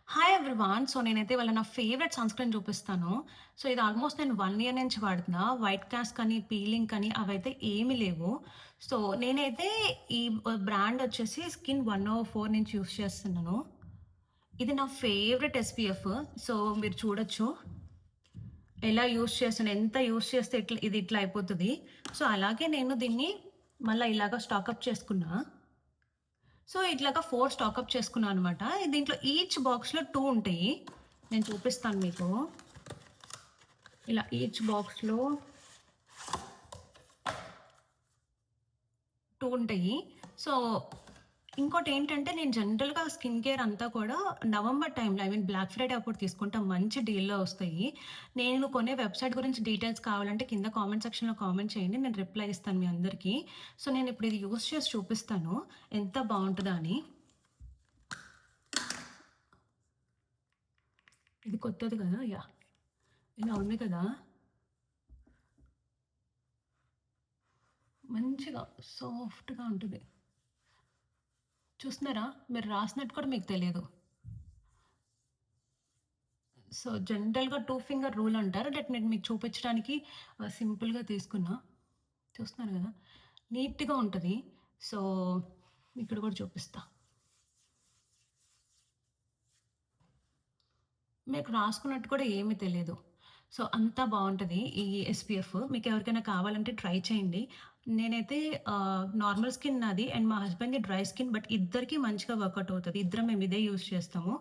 Hi everyone. So, నేనైతే ఇవాళ నా ఫేవరెట్ సన్‌స్క్రీన్ చూపిస్తాను. సో, ఇది ఆల్మోస్ట్ నేను 1 ఇయర్ నుంచి వాడుతున్నా. వైట్ కాస్ట్ కానీ, పీలింగ్ కానీ అవైతే ఏమీ లేవు. సో, నేనైతే ఈ బ్రాండ్ వచ్చేసి స్కిన్ 104 నుంచి యూజ్ చేస్తున్నాను. ఇది నా ఫేవరెట్ ఎస్‌పీఎఫ్. సో, మీరు చూడొచ్చు. ఎలా యూజ్ చేస్తున్నా, ఎంత యూజ్ చేస్తే ఇది ఇట్లా అయిపోతది. సో, అలాగే నేను దీన్ని మళ్ళా ఇలాగా స్టాకప్ చేసుకున్నా. సో, ఇట్లాగా 4 స్టాకప్ చేసుకున్నా అనమాట. దీంట్లో ఈచ్ బాక్స్‌లో 2 ఉంటాయి. నేను చూపిస్తాను మీకు. ఇలా ఈచ్ బాక్స్‌లో 2 ఉంటాయి. సో, ఇంకోటేంటంటే నేను జనరల్‌గా స్కిన్ కేర్ అంతా కూడా నవంబర్ టైమ్‌లో బ్లాక్ ఫ్రైడే అప్పుడు తీసుకుంటా. మంచి డీల్‌లో వస్తాయి. నేను కొనే వెబ్‌సైట్ గురించి డీటెయిల్స్ కావాలంటే కింద కామెంట్ సెక్షన్‌లో కామెంట్ చేయండి. నేను రిప్లై ఇస్తాను మీ అందరికీ. సో, నేనిప్పుడు ఇది యూజ్ చేసి చూపిస్తాను. ఎంత బావుంటదా అని. ఇది కొత్తది కదా! యాహ్! ఇలా ఉంది కదా! మంచిగా సాఫ్ట్‌గా ఉంటది. చూస్తున్నారా? మీరు రాసినట్టు కూడా మీకు తెలీదు. సో, జనరల్‌గా 2 ఫింగర్ రూల్ అంటారు. దట్ నేను మీకు చూపించడానికి సింపుల్‌గా తీసుకున్నా. చూస్తున్నారు గదా! నీట్‌గా ఉంటది. సో, ఇక్కడ కూడా చూపిస్తా. మీకు రాసుకున్నట్టు కూడా ఏమీ తెలీదు. సో, అంతా బావుంటది ఈ ఎస్‌పీఎఫ్. మీకెవరికైనా కావాలంటే ట్రై చేయండి. నేనైతే నార్మల్ స్కిన్ నాది అండ్ మా హస్బెండ్‌ది డ్రై స్కిన్. బట్ ఇద్దరికీ మంచిగా వర్కౌట్ అవుతది. ఇద్దరం మేము ఇదే యూజ్ చేస్తాము.